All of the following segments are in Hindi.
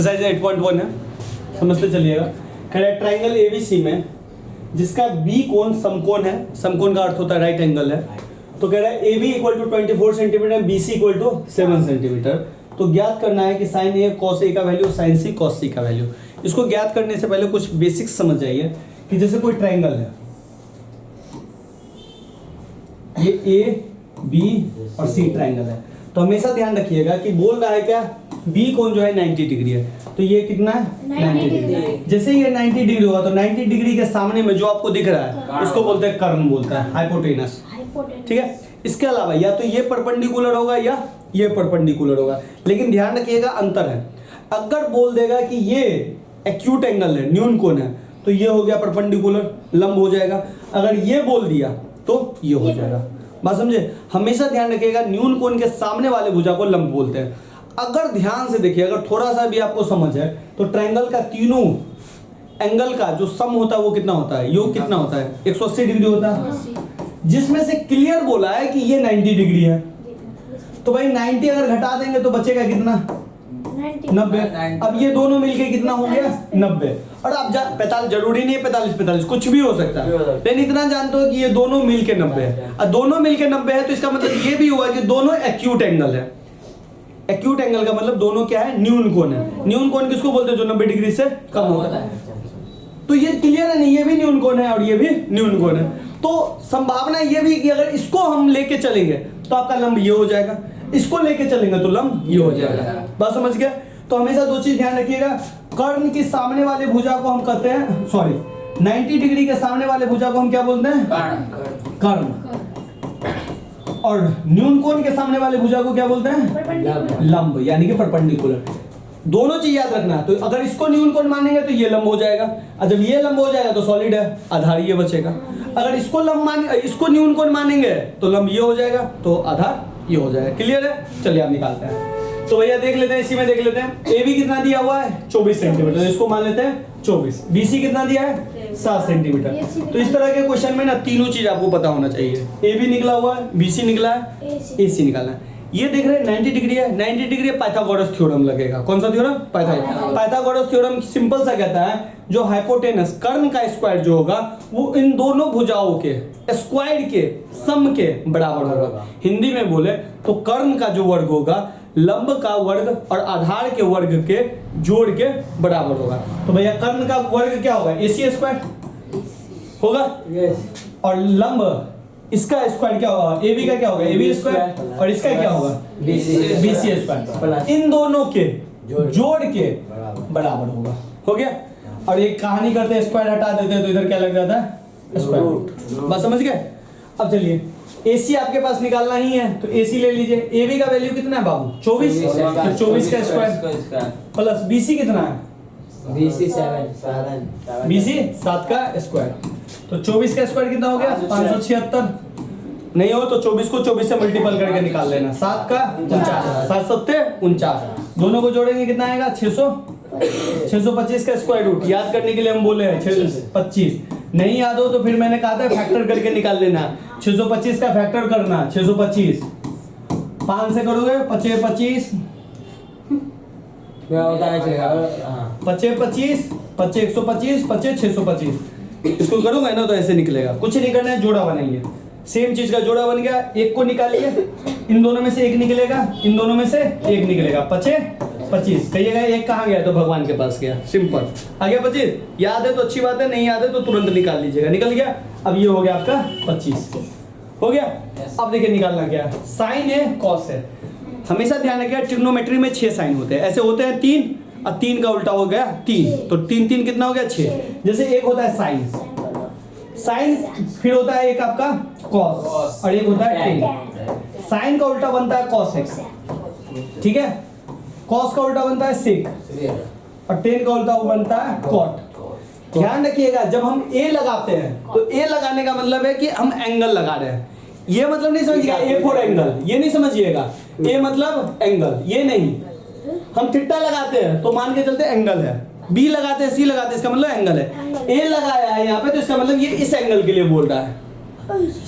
एक्सरसाइज 8.1 है, समझते चलिएगा। कह रहा है ट्राइंगल एबीसी में जिसका बी कोण समकोण है, समकोण का अर्थ होता है राइट एंगल है, तो कह रहा है A B equal to 24 centimetre, B C equal to 7 centimetre. तो ज्ञात करना है कि साइन ए कॉस ए का वैल्यू, साइन सी कॉस सी का वैल्यू। इसको ज्ञात करने से पहले कुछ बेसिक्स समझ जाइए कि जैसे कोई ट्राइंगल है, ये ए बी और सी ट्राइंगल है, तो हमेशा ध्यान रखिएगा कि बोल रहा है क्या, बी कोण जो है 90 डिग्री है, तो ये कितना है 90 डिग्री। जैसे ये 90 डिग्री होगा तो 90 डिग्री के सामने में जो आपको दिख रहा है उसको बोलते हैं कर्ण, बोलता है हाइपोटेनस, ठीक है। इसके अलावा या तो ये परपेंडिकुलर होगा या ये परपेंडिकुलर होगा, लेकिन ध्यान रखिएगा अंतर है। अगर बोल देगा कि ये एक्यूट एंगल है, न्यून कोण है, तो ये हो गया परपेंडिकुलर, लंब हो जाएगा। अगर ये बोल दिया तो ये हो जाएगा। बात समझे, हमेशा ध्यान रखिएगा न्यून कोण के सामने वाले भुजा को लंब बोलते हैं। अगर ध्यान से देखिए, अगर थोड़ा सा भी आपको समझ है तो ट्रायंगल का तीनों एंगल का जो सम होता है वो कितना होता है, योग कितना होता है, 180 डिग्री होता है, जिसमें से क्लियर बोला है कि ये 90 डिग्री है। तो भाई 90 अगर घटा देंगे तो बचेगा कितना, 90। अब ये दोनों मिलके कितना हो गया 90। और आप 45, जरूरी नहीं है 45 कुछ भी हो सकता है, लेकिन इतना जानते हो कि ये दोनों मिलके 90 है। और दोनों मिलके 90 है तो इसका मतलब ये भी हुआ कि दोनों एक्यूट एंगल है। एक्यूट एंगल का मतलब दोनों क्या है, न्यून कोण है। न्यून कोण किसको बोलते हैं, जो 90 डिग्री से कम होता है। तो ये क्लियर है नहीं, ये भी न्यून कोण है और ये भी न्यून कोण है। तो संभावना ये भी कि अगर इसको हम लेके चलेंगे तो आपका लंब ये हो जाएगा, इसको लेके चलेंगे तो लंब ये हो जाएगा। बात समझ गया। तो हमेशा दो चीज ध्यान रखिएगा, कर्ण के सामने वाले भुजा को हम कहते हैं, सॉरी 90 डिग्री के सामने वाले भुजा को हम क्या बोलते हैं, कर्ण। और न्यून कोण के सामने वाले भुजा को क्या बोलते हैं, लंब, यानी कि परपेंडिकुलर। दोनों चीज याद रखना। तो अगर इसको न्यून कोण मानेंगे तो ये लंब हो जाएगा, और जब ये लंब हो जाएगा तो सॉलिड है, आधार ये बचेगा। अगर इसको इसको न्यून कोण मानेंगे तो लंब ये हो जाएगा, तो आधार ये हो जाएगा। क्लियर है, चलिए आप निकालते हैं। तो भैया देख लेते हैं, इसी में देख लेते हैं। ए बी कितना दिया हुआ है 24 सेंटीमीटर, इसको मान लेते हैं 24। बी सी कितना दिया है 7 सेंटीमीटर। तो इस तरह के क्वेश्चन में ना तीनों चीज आपको पता होना चाहिए। ए बी निकला हुआ है, बी सी निकला है, ए सी निकालना है। ये देख रहे हैं 90 डिग्री है, 90 डिग्री पाइथागोरस थ्योरम लगेगा। कौन सा थ्योरम, पाइथागोरस थ्योरम सिंपल सा कहता है, जो हाइपोटेनस कर्ण का स्क्वायर जो होगा वो इन दोनों भुजाओं के स्क्वायर के सम के बराबर होगा। हिंदी में बोले तो कर्ण का जो वर्ग होगा लंब का वर्ग और आधार के वर्ग के जोड़ के बराबर होगा। तो भैया कर्ण का वर्ग क्या होगा, AC स्क्वायर होगा, और लंब इसका स्क्वायर क्या होगा, AB का क्या होगा, AB स्क्वायर, और इसका क्या होगा BC स्क्वायर। इन दोनों के जोड़ के बराबर होगा। हो गया। और एक कहानी करते हैं, स्क्वायर हटा देते हैं तो इधर क्या लग जाता है, स्क्वायर। बात समझ गए। अब चलिए AC आपके पास निकालना ही है, तो AC ले लीजिए। AB का वैल्यू कितना है बाबू 24, तो 24 का स्क्वायर प्लस BC कितना है, BC 7 का स्क्वायर, तो 24 का स्क्वायर कितना हो गया 576। नहीं हो तो 24 को 24 से मल्टीपल करके निकाल लेना। 7 का 49, 7 सत्ते 49, दोनों को जोड़ेंगे कितना आएगा 625 का स्क्वायर रूट। याद करने के लिए हम बोले हैं 625। नहीं याद हो तो फिर मैंने कहा था फैक्टर करके निकाल लेना। 625 का फैक्टर करना, 625 5 से करोगे 25 25 125 125 625। इसको करोगे ना तो ऐसे निकलेगा, कुछ नहीं करना है, जोड़ा बनाइए। सेम चीज का जोड़ा बन गया, एक को निकालिए, इन दोनों में से एक निकलेगा, इन दोनों में से एक निकलेगा, 25 कहिएगा एक कहाँ गया तो भगवान के पास गया। सिंपल आ गया 25। याद है तो अच्छी बात है, नहीं याद है तो तुरंत निकाल लीजिएगा। निकल गया। अब ये हो गया आपका 25 हो गया। अब देखिए निकालना क्या है, साइन है कॉस है। हमेशा ध्यान रखिएगा ट्रिग्नोमेट्री में 6 साइन होते हैं, ऐसे होते हैं 3 और 3 का उल्टा हो गया 3, तो 3 3 कितना हो गया 6। जैसे एक होता है साइन, फिर होता है एक आपका कॉस और एक होता है टेन। साइन का उल्टा बनता है कॉस एक्स, ठीक है। कॉस का उल्टा बनता है सेक और टेन का उल्टा बनता है कॉट। ध्यान रखिएगा जब हम ए लगाते हैं तो ए लगाने का मतलब है कि हम एंगल लगा रहे हैं। ये मतलब नहीं समझिएगा ए फॉर एंगल, ये नहीं समझिएगा। ए मतलब एंगल, ये नहीं। हम थीटा लगाते हैं तो मान के चलते एंगल है, बी लगाते हैं सी लगाते हैं इसका मतलब एंगल है। ए लगाया है यहाँ पे तो इसका मतलब ये इस एंगल के लिए बोल रहा है।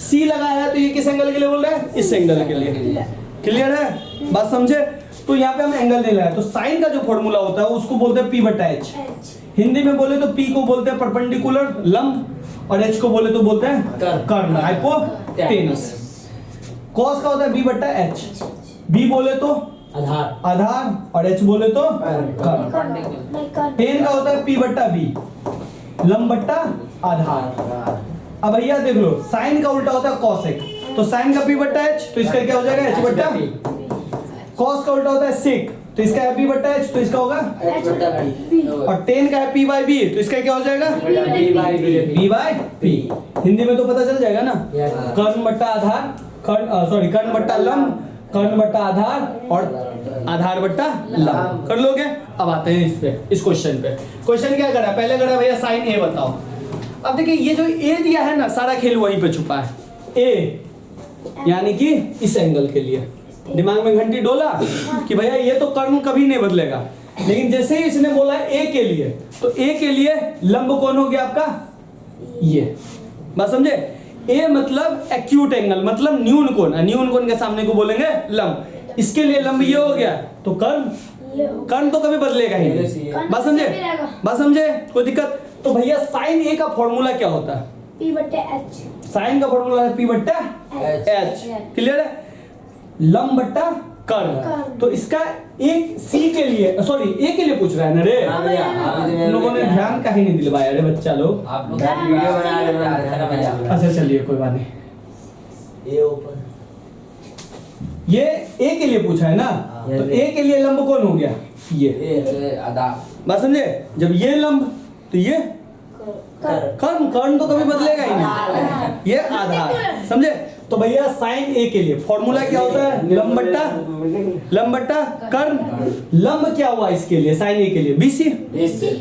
सी लगाया है तो ये किस एंगल के लिए बोल रहा है, इस एंगल के लिए। क्लियर है, बात समझे। तो यहाँ पे हम एंगल नहीं लगाया, तो साइन का जो फॉर्मूला होता है उसको बोलते हैं P/H। हिंदी में बोले तो P को बोलते हैं परपेंडिकुलर लंब और H को बोले तो बोलते हैं कर्ण हाइपोटेनस। कॉस का होता है B/H, B बोले तो आधार और H बोले तो कर्ण। टेन का होता है P/B, लंब बट्टा आधार। अब भैया देख लो साइन का उल्टा होता है कॉसेक, तो साइन का P/H तो इसका क्या हो जाएगा H/B। कॉस का उल्टा होता है सेक, तो इसका है P/H तो इसका होगा H/B। और टेन का है P/B तो इसका क्या हो जाएगा B/B। हिंदी में तो पता चल जाएगा ना, कर्ण बट्टा आधार, कर्ण बट्टा लंब, कर्ण बट्टा आधार और आधार बट्टा लंब। कर लोगे। अब आते हैं इस पे, इस क्वेश्चन पे। क्वेश्चन क्या करा, पहले करा भैया साइन ए बताओ। अब देखिए ये जो ए दिया है ना, सारा खेल वहीं पे छुपा है। ए यानी कि इस एंगल के लिए दिमाग में घंटी डोला कि भैया ये तो कर्ण कभी नहीं बदलेगा, लेकिन जैसे ही इसने बोला ए के लिए, तो ए के लिए लंब कौन हो गया आपका, ये बात समझे। ए मतलब एक्यूट एंगल, मतलब न्यून कोण, न्यून कोण के सामने को बोलेंगे लंब। इसके लिए लंब ये हो गया, तो कर्ण तो कभी बदलेगा ही नहीं। बात समझे, बात समझे, कोई दिक्कत। तो भैया साइन ए का फॉर्मूला क्या होता है, P/H। साइन का फॉर्मूला है P/H। क्लियर है, लंब बट्टा कर्ण। तो इसका एक सी के लिए, सॉरी ए के लिए पूछ रहा है ना रे, हम लोगों ने ध्यान काहे नहीं दिलवाया रे बच्चा लोग। आप लोग वीडियो बना रहे हैं। अच्छा चलिए कोई बात नहीं। ये ऊपर ये ए के लिए पूछा है ना, तो ए के लिए लंब कौन हो गया, ये आधा। बात समझे। जब ये लंब तो ये कर्ण तो कभी बदलेगा ही नहीं, ये आधार, समझे। तो भैया साइन ए के लिए फॉर्मूला क्या होता है, लंब बट्टा कर्ण। लंब क्या हुआ इसके लिए, साइन ए के लिए BC,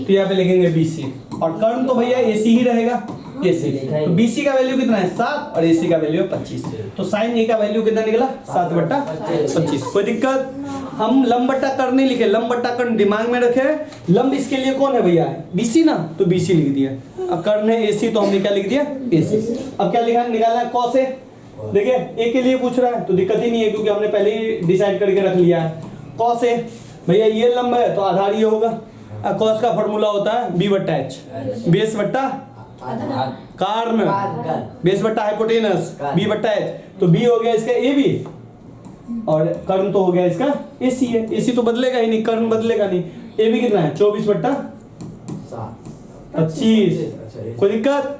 तो यहाँ पे लिखेंगे BC। और कर्ण तो भैया AC ही रहेगा, AC। तो BC का वैल्यू कितना है 7 और AC का वैल्यू है 25। तो साइन ए का वैल्यू कितना निकला 7/25। कोई दिक्कत। हम लंब बट्टा कर्ण नहीं लिखे, लंब बट्टा कर्ण दिमाग में रखे। लंब इसके लिए कौन है भैया, BC ना, तो BC लिख दिया। अब कर्ण है AC, तो हमने क्या लिख दिया AC। अब क्या लिखा, निकालना है कॉस ए। देखिए ए के लिए पूछ रहा है तो दिक्कत ही नहीं है, क्योंकि हमने पहले ही डिसाइड करके रख लिया है। कॉस ए भैया ये लंब है तो आधार ये होगा। कॉस का फॉर्मूला होता है B/H, बेस बट्टा कर्ण, बेस बट्टा हाइपोटेनस, B/H। तो B हो गया इसका AB और कर्ण तो हो गया इसका AC है। AC तो बदलेगा ही नहीं, कर्ण बदलेगा नहीं। AB कितना है 24/25। कोई दिक्कत।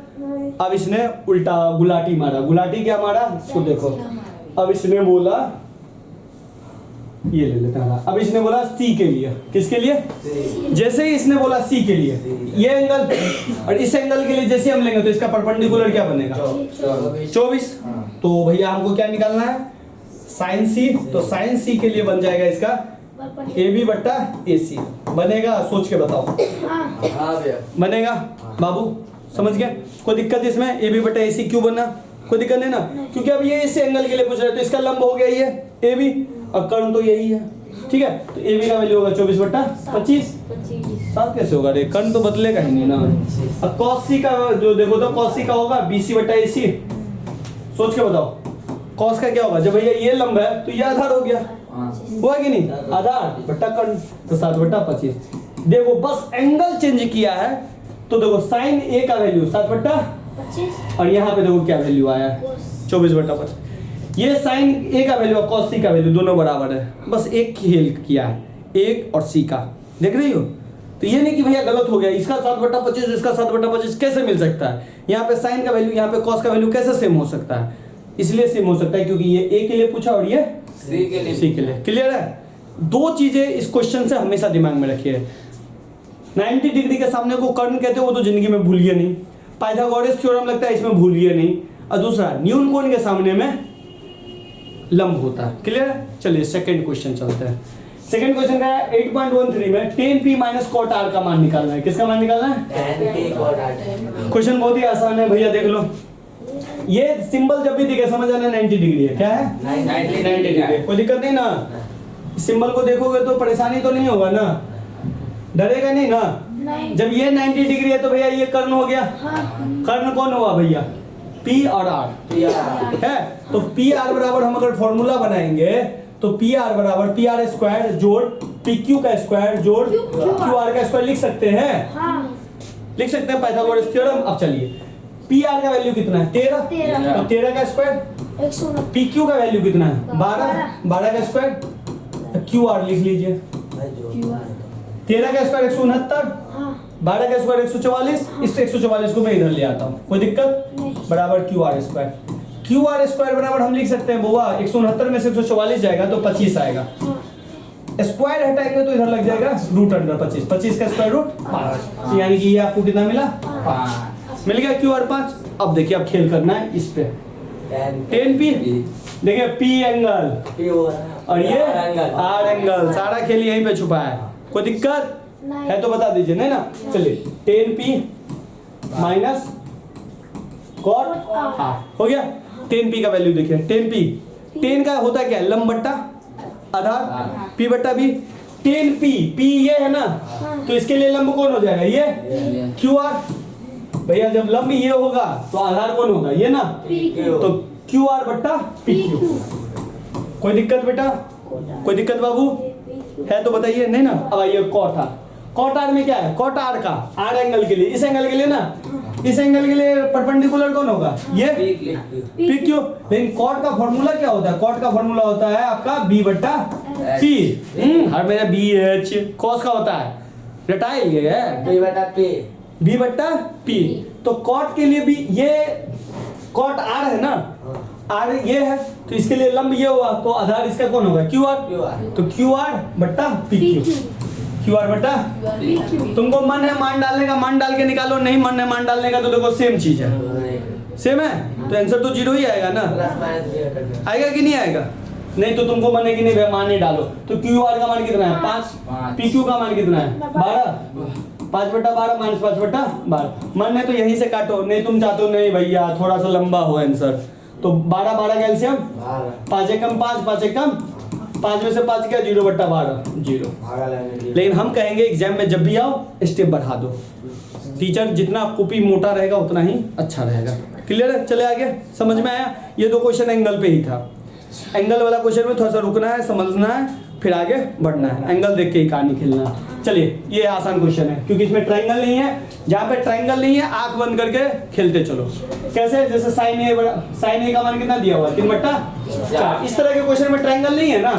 अब इसने उल्टा गुलाटी मारा। गुलाटी क्या मारा, इसको देखो। अब इसने बोला, ये ले लेते हैं। अब इसने बोला C के लिए, किसके लिए, जैसे ही इसने बोला C के लिए, ये एंगल और इस एंगल के लिए जैसे हम लेंगे तो इसका परपेंडिकुलर क्या बनेगा 24। तो भैया हमको क्या निकालना है, साइन C। तो साइन C के लिए बन जाएगा इसका AB/AC। बनेगा, सोच के बताओ बनेगा बाबू, समझ गया। कोई दिक्कत इसमें, AB/AC क्यों बना, कोई दिक्कत नहीं ना, क्योंकि अब ये इस एंगल के लिए पूछ रहे हैं तो इसका लंब हो गया ये AB और कर्ण तो यही है, ठीक है। तो AB का वैल्यू होगा 24/25। 7 कैसे होगा रे, कर्ण तो बदलेगा ही नहीं ना। अब cos C का जो देखो तो cos C का होगा BC/AC। सोच के बताओ cos का क्या होगा, जब भैया ये लंब है तो ये आधार हो गया, हुआ कि नहीं, आधार बट्टा कर्ण, तो 7/25। देखो बस एंगल चेंज किया है, तो देखो साइन A का वैल्यू 7/25 और यहाँ पे देखो क्या वैल्यू आया है 24/25। ये साइन A का वैल्यू और cos C का वैल्यू दोनों बराबर है, बस एक खेल किया है, एक और C का, देख रही हो। तो ये नहीं कि भैया गलत हो गया, इसका 7/25 इसका 7/25 कैसे मिल सकता है। यहाँ पे साइन का वैल्यू, यहाँ पे cos का वैल्यू कैसे सेम हो सकता है, इसलिए सेम हो सकता है क्योंकि ये A के लिए पूछा और ये C के लिए। क्लियर है। दो चीजें इस क्वेश्चन से हमेशा दिमाग में रखिए। 90 डिग्री के सामने को कर्ण कहते हैं, वो तो जिंदगी में भूलिए नहीं। पाइथागोरस थ्योरम लगता है, इसमें भूलिए नहीं। और दूसरा न्यून कोण के सामने में लंब होता है। क्लियर है। चलिए सेकंड क्वेश्चन चलते हैं। सेकंड क्वेश्चन का है 8.13 में tan P - cot R का मान निकालना है। किसका मान निकालना है, tan P cot R। Question बहुत ही आसान है भैया, देख लो। ये सिंबल जब भी दिखे समझ आना 90 डिग्री है। क्या है 90 डिग्री। कोई दिक्कत नहीं ना, सिंबल को देखोगे तो परेशानी तो नहीं होगा ना, डरेगा नहीं ना। जब ये 90 डिग्री है तो भैया ये कर्ण हो गया। कर्ण कौन हुआ भैया, P और R है। तो P R बराबर हम अगर फॉर्मूला बनाएंगे तो पी आर बराबर पी आर स्क्वायर जोड़ पी क्यू का स्क्वायर जोड़ क्यू आर का स्क्वायर लिख सकते हैं, लिख सकते हैं पाइथागोरस थ्योरम। अब चलिए पी आर का वैल्यू कितना है 13, तो 13 का स्क्वायर। पी क्यू का वैल्यू कितना है 12, 12 का स्क्वायर। क्यू आर लिख लीजिए 13 का स्क्वायर 169, 12 का स्क्वायर 144। इस 144 को मैं इधर ले आता हूँ, कोई दिक्कत बराबर Q R square. Q are square बराबर हम लिख सकते हैं बुआ 169 में से 144 जाएगा तो 25 आएगा। स्क्वायर हटाएंगे तो इधर लग जाएगा रूट अंडर 25, 25 का स्क्वायर रूट 5, यानी कि ये आपको कितना मिला 5 मिल गया क्यू आर 5। अब देखिए अब खेल करना है इस पे 10 पी, देखिए पी एंगल और ये आर एंगल, सारा खेल यहीं पे छुपा है, कोई दिक्कत है तो बता दीजिए, नहीं ना। चलिए 10 पी माइनस कॉट आर हो गया। 10 पी का वैल्यू देखिए 10 पी, 10 का होता है क्या लंब बट्टा आधार, पी बट्टा बी। 10 पी, पी ये है ना, तो इसके लिए लंब कौन हो जाएगा ये क्यू आर। भैया जब लंब ये होगा तो आधार कौन होगा ये ना, तो क्यू आर बट्टा पी क्यू। कोई दिक्कत बेटा, कोई दिक्कत बाबू है तो बताइए, नहीं ना। अब आइए कॉट आर, कॉट आर में क्या है, कॉट आर का आर एंगल के लिए, इस एंगल के लिए ना, इस एंगल के लिए परपेंडिकुलर कौन होगा ये पी क्यू। लेकिन कॉट का फॉर्मूला क्या होता है, कॉट का फॉर्मूला होता है आपका बी बट्टा पी। हर मेरा बी एच कॉस का होता है रटाइल ये है बी बट्टा पी। तो कॉट के लिए भी ये कॉट आर है ना, आर ये है तो इसके लिए लंब ये हुआ तो आधार इसका कौन होगा क्यू आर, तो क्यू आर बट्टा पी क्यू, क्यू आर बट्टा। तुमको मन है मान डालने का मान डाल के निकालो, नहीं मन है मान डालने का तो देखो सेम चीज है, सेम है तो आंसर तो 0 ही आएगा ना, आएगा कि नहीं आएगा। नहीं तो तुमको मन है कि नहीं भाई मान नहीं डालो, तो क्यू आर का मान कितना है 5, पी क्यू का मान कितना है 12, 5 बट्टा 12 माइनस 5 बट्टा 12। मन है तो यहीं से काटो, नहीं तुम चाहते हो नहीं भैया थोड़ा सा लंबा हो आंसर, तो 12 12 का एलसीएम 5 एकम 5, 5 एकम 5 में से 5 क्या 0 बट्टा 12 0। लेकिन हम कहेंगे एग्जाम में जब भी आओ स्टेप बढ़ा दो, टीचर जितना कॉपी मोटा रहेगा उतना ही अच्छा रहेगा। क्लियर है, चले आगे, समझ में आया। ये 2 क्वेश्चन एंगल पे ही था, एंगल वाला क्वेश्चन में थोड़ा सा रुकना है, समझना है, फिर आगे बढ़ना है, एंगल देख के ही कहानी खेलना है। चलिए ये आसान क्वेश्चन है क्योंकि इसमें ट्रायंगल नहीं है, जहाँ पे ट्रायंगल नहीं है आंख बंद करके खेलते चलो। कैसे, जैसे साइन ए का मान कितना दिया हुआ है 3 बट्टा 4। इस तरह के क्वेश्चन में ट्रायंगल नहीं है ना,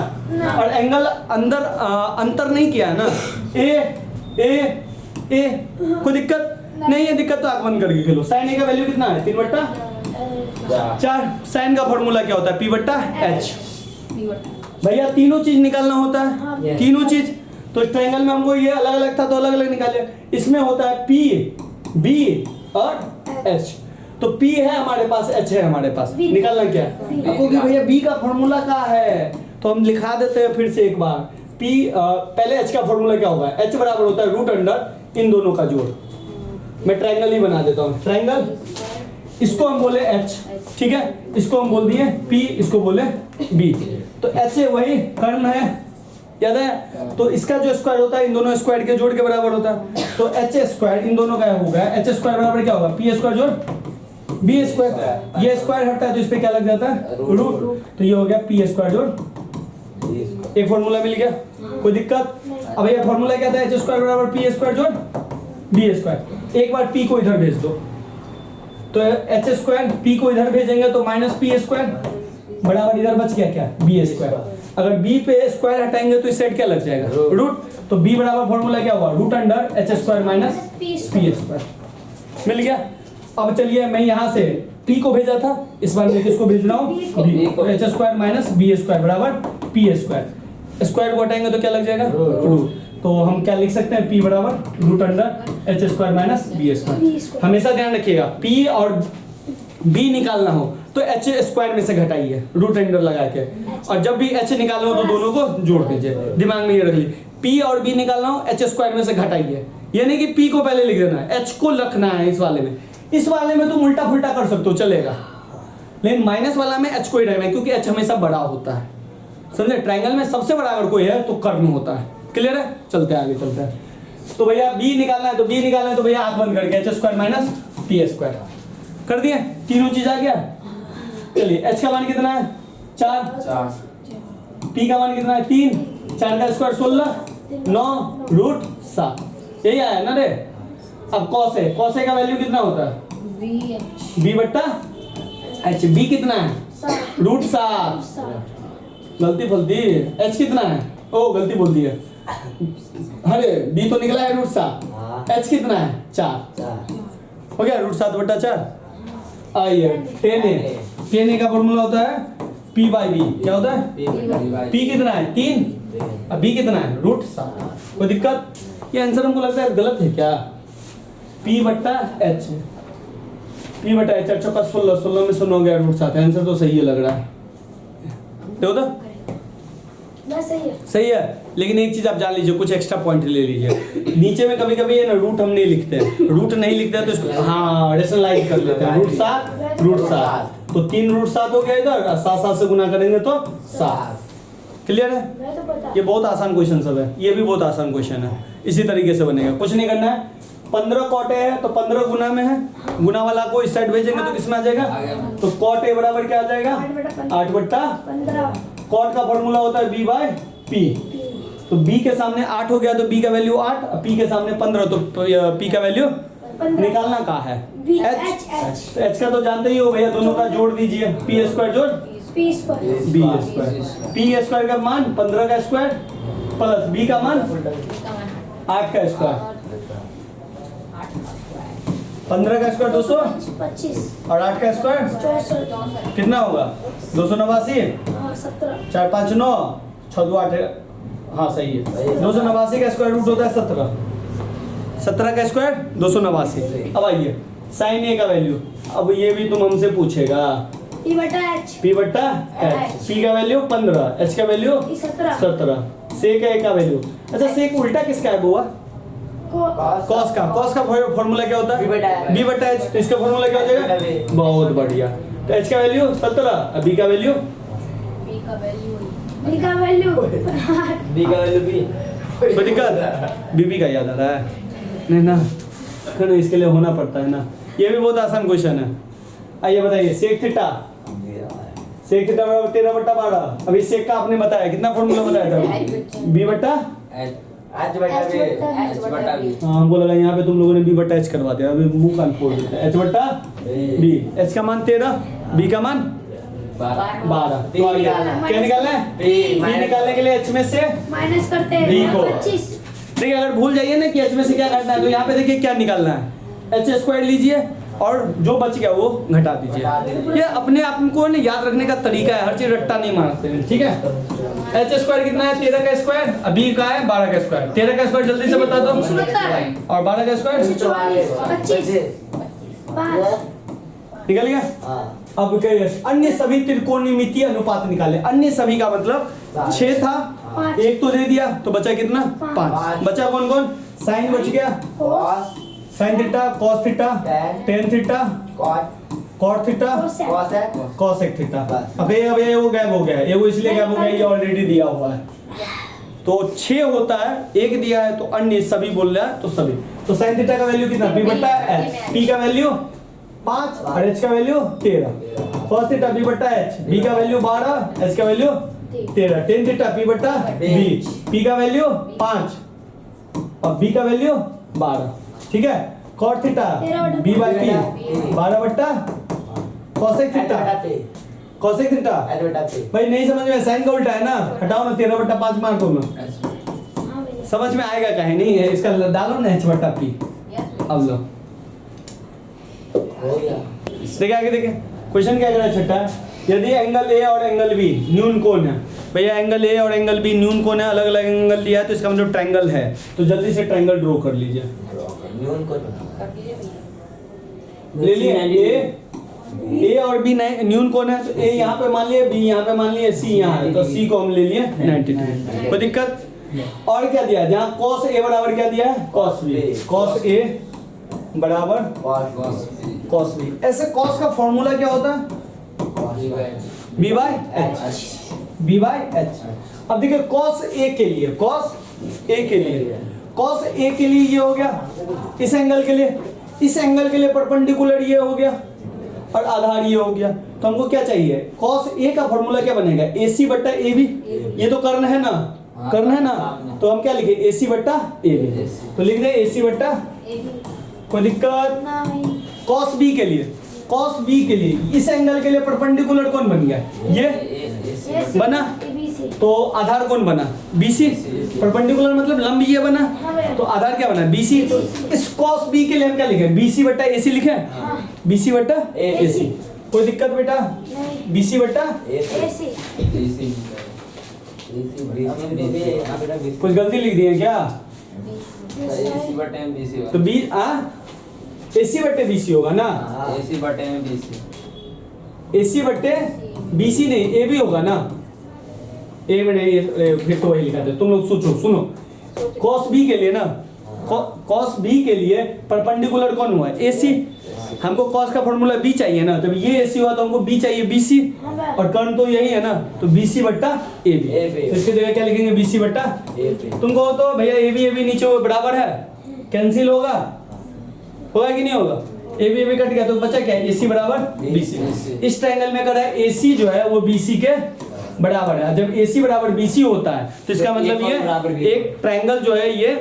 और एंगल अंदर अंतर नहीं किया है ना, ए कोई दिक्कत नहीं है, दिक्कत तो आंख बंद करके खेलो। साइन ए का वैल्यू कितना है 3 बट्टा 4। साइन का फॉर्मूला क्या होता है पी बट्टा एच। भैया तीनों चीज निकालना होता है, तीनों चीज। तो ट्रायंगल में हमको ये अलग अलग था तो अलग अलग निकाले, इसमें होता है पी बी और एच। तो पी है हमारे पास, एच है हमारे पास, निकालना क्या है आपको कि भैया बी का फॉर्मूला क्या है, तो हम लिखा देते हैं फिर से एक बार। पी पहले एच का फॉर्मूला क्या होगा, एच बराबर होता है रूट अंडर इन दोनों का जोड़। मैं ट्रायंगल ही बना देता हूँ, ट्रायंगल इसको हम बोले एच, ठीक है, इसको हम बोल दिए पी, इसको बोले बी। तो एच वही कर्ण है, याद है, तो इसका जो स्क्वायर होता है इन दोनों स्क्वायर के जोड़ के बराबर होता है। तो एच स्क्वायर इन दोनों का होगा, एच स्क्वायर बराबर क्या होगा पी स्क्वायर जोड़ बी स्क्वायर। ये स्क्वायर हटता है तो इस पे क्या लग जाता है रूट, तो ये हो गया पी स्क्वायर जोड़, एक फॉर्मूला मिल गया, कोई दिक्कत। अब ये फॉर्मूला क्या था, एच स्क्वायर बराबर पी स्क्वायर जोड़ बी स्क्वायर। एक बार पी को इधर भेज दो, तो एच स्क्वायर पी को इधर भेजेंगे तो माइनस पी स्क्वायर बराबर इधर बच गया क्या बी स्क्वायर। अगर बी पे स्क्वायर हटाएंगे तो इस साइड क्या लग जाएगा रूट, तो बी बराबर फॉर्मूला क्या हुआ root under H square minus P square मिल गया। अब चलिए मैं यहाँ से पी को भेजा था, इस बार मैं किसको भेज रहा हूँ बी, तो H square minus B square बराबर पी स्क्वायर। स्क्वायर को हटाएंगे तो क्या लग जाएगा रूट, तो हम क्या लिख सकते हैं पी बराबर root under H square minus B square. हमेशा ध्यान रखिएगा पी और बी निकालना हो तो एच स्क्वायर में से घटाइए रूट अंडर लगा के, और जब भी एच निकालना हो तो दोनों को जोड़ दीजिए, दिमाग में ये रख लीजिए। पी और बी निकालना हो एच स्क्वायर में से घटाइए, ये नहीं कि पी को पहले लिख देना है, एच को रखना है इस वाले में। इस वाले में तुम उल्टा फुल्टा कर सकते हो चलेगा, लेकिन माइनस वाला में एच को ही रखना है क्योंकि एच हमेशा बड़ा होता है, समझे। ट्रायंगल में सबसे बड़ा अगर कोई है तो कर्ण होता है, क्लियर है। चलते हैं आगे, चलते हैं। तो भैया बी निकालना है, तो बी निकालना है तो भैया आंख बंद करके H square minus P square कर दिए, तीनों चीज आ गया। चलिए एच का मान कितना है 4, पी का मान कितना है 3, 4 का स्क्वायर 16, 9 रूट 7, यही आया ना रे। अब कॉस है, कॉस ए का वैल्यू कितना होता है बी बट्टा एच, बी कितना है रूट 7, गलती फलती, एच कितना है, ओ गलती बोल दी है, अरे बी तो निकला है रूट 7, एच कितना है 4, हो गया रूट 7 बट्टा 4। आइए 10 ए का फॉर्मूला होता है पी बाई बी, क्या होता है पी कितना है 3, अब बी कितना है रूट 7, कोई दिक्कत? ये आंसर हमको लगता है गलत है क्या, पी बट्टा एच, पी बट्टा एच 8 चौका 16, 16 में 0 हो गया रूट 7, आंसर तो सही है लग रहा है, देखो तो सही है। लेकिन एक चीज आप जान लीजिए, कुछ एक्स्ट्रा पॉइंट ले लीजिए, नीचे में कभी कभी ये ना रूट हम नहीं लिखते हैं, रूट नहीं लिखते हैं तो इसको हाँ रेशनलाइज कर लेते हैं, रूट 7 तो 3 रूट 7 हो गया इधर, 7 से गुना करेंगे तो 7, क्लियर है? ये बहुत आसान क्वेश्चन सब है, ये भी बहुत आसान क्वेश्चन है, इसी तरीके से बनेगा, कुछ नहीं करना है। 15 कॉट ए है तो 15 गुना में है, गुना वाला को इस साइड भेजेंगे तो किसमें आ जाएगा, तो कॉट ए बराबर क्या आ जाएगा 8 बट्टा 15, कॉट का फॉर्मूला होता है बी बाय पी, तो बी के सामने 8 हो गया तो बी का वैल्यू 8, पी के सामने 15 तो पी का वैल्यू निकालना कहाँ है एच, एच का तो जानते ही हो भैया, दोनों का जोड़ दीजिए, पी स्क्वायर जोड़ बी स्क्वायर, पी स्क्वायर का मान 15 का स्क्वायर प्लस बी का मान 8 का स्क्वायर, 15 का स्क्वायर 225 और 8 का स्क्वायर कितना होगा 289, 4 5 9 6 2 8, हाँ सही है, 289 का स्क्वायर रूट होता है 17, 17 का स्क्वायर 289। अब आइए साइन ए का वैल्यू, अब ये भी तुम हमसे पूछेगा पी बट्टा एच, पी का वैल्यू 15, एच का वैल्यू 17, सेक ए का वैल्यू, अच्छा सेक उल्टा किसका है बुआ, कॉस का फॉर्मूला क्या होता है बी बट्टा एच, तो इसका फॉर्मूला क्या हो जाएगा, बहुत बढ़िया, तो एच का वैल्यू 17, बी का वैल्यू कोई दिक्कत, बीबी का याद आ रहा है नहीं ना, ना इसके लिए होना पड़ता है ना, ये भी बहुत आसान क्वेश्चन है। आइए बताइए सेक थीटा बराबर 13 बट्टा 12, अभी सेक का आपने बताया कितना फॉर्मूला बताया था बी बट्टा एच बट्टा बी, हाँ हमको लगा यहाँ पे तुम लोगों ने बी बट्टा एच करवा दिया, अभी मुंह कान फोड़ देते हैं, एच बट्टा बी, एच का मान 13, बी का मान 12, तो आगे क्या निकालना है बी निकालने के लिए एच में से माइनस करते हैं बी को, 25, देखिए अगर भूल जाइए ना कि एच में से क्या काटना है, तो यहाँ पे देखिए क्या निकालना है, एच स्क्वायर लीजिए और जो बच गया वो घटा दीजिए, ये अपने आप को ना याद रखने का तरीका है, हर चीज रट्टा नहीं मारते हैं, ठीक है। एच स्क्वायर कितना है 13 का स्क्वायर, बी का है 12 का स्क्वायर, 13 का स्क्वायर जल्दी से बता दो और 12 का स्क्वायर 25 निकल गया। अब कहिए अन्य सभी त्रिकोणमितीय अनुपात निकाले, अन्य सभी का मतलब 6 था, एक तो दे दिया तो बचा कितना 5, बचा कौन कौन, साइन बच गया, sine theta, cos theta, tan theta, cot theta, cosec theta. अब ये वो गैप हो गया है, ये वो इसलिए गैप हो गया, ये ऑलरेडी दिया हुआ है, तो 6 होता है, एक दिया है तो अन्य सभी बोल रहा है तो सभी, तो साइन थीटा का वैल्यू कितना पी बट्टा एच, पी का वैल्यू 5 और एच का वैल्यू 13, कॉस थीटा बी बट्टा एच, बी का वैल्यू 12, एच का वैल्यू 13, टेन थीटा पी बट्टा बी, पी का वैल्यू 5 और बी का वैल्यू 12, ठीक है। Cot theta B by P 12 बट्टा कॉसेक थीटा, कॉसेक थीटा भाई नहीं समझ में, साइन का उल्टा है ना, हटाओ ना 13 बट्टा 5 मार दो ना, समझ में आएगा कहीं नहीं है, इसका डालो ना एच बट्टा पी। अब लो देखिए आगे देखिए क्वेश्चन क्या कह रहा है छठा, यदि एंगल ए और एंगल बी न्यून कोण है, भैया एंगल ए और एंगल बी न्यून कोण है, अलग अलग एंगल दिया है तो इसका मतलब ट्रायंगल है, तो जल्दी से ट्रायंगल ड्रॉ कर लीजिए, ले लिए ए और बी न्यून कोण है, तो ए यहाँ पे मान लिए, बी यहाँ पे मान लिए, सी यहाँ है, तो सी को हम ले लिए 90 डिग्री, कोई दिक्कत। और क्या दिया है, जहाँ cos ए बराबर क्या दिया है cos b, cos ए बराबर cos b, ऐसे cos का फॉर्मूला क्या होता है b by h, b by h। अब देखिए cos a के लिए, cos a के लिए, cos a के लिए ये हो गया, इस एंगल के लिए, इस एंगल के लिए परपेंडिकुलर ये हो गया, और आधार ये हो गया। तो हमको क्या चाहिए, कॉस ए का फॉर्मूला क्या बनेगा, AC बट्टा AB। ये तो कर्ण है ना, कर्ण है ना, तो हम क्या लिखे AC बट्टा AB। तो लिख दे AC बट्टा, कोई दिक्कत। नहीं कॉस B के लिए, कॉस B के लिए इस एंगल के लिए परपेंडिकुलर कौन बन गया, ये बना। ABC तो आधार कौन बना, BC। परपेंडिकुलर मतलब लंब ये बना, तो आधार क्या बना, BC। तो इस cos B के लिए हम क्या लिखे, BC बट्टा AC लिखे, BC बट्टा AC। कोई दिक्कत बेटा, नहीं BC बट्टा, AC कुछ गलती लिख दी है क्या, तो B AC बट्टे BC होगा ना, AC बट्टे BC नहीं AB होगा ना, A में नहीं, फिर तो वही लिखा था। तुम लोग सोचो, सुनो, cos B के लिए ना, cos B के लिए परपेंडिकुलर कौन हुआ है, AC। हमको cos का फॉर्मूला B चाहिए ना, जब ये AC हुआ तो हमको B चाहिए BC, और कर्ण तो यही है ना, तो BC बट्टा AB। तो इसकी जगह क्या लिखेंगे, BC बट्टा। तुम कहो तो भैया AB नीचे वो बराबर है, कैंसिल होगा कि नहीं होगा, AB कट गया तो बचा क्या, AC बराबर BC। इस ट्रायंगल में अगर है AC जो है वो BC के बराबर है, जब AC बराबर BC होता है तो इसका मतलब ये एक ट्रायंगल जो है, ये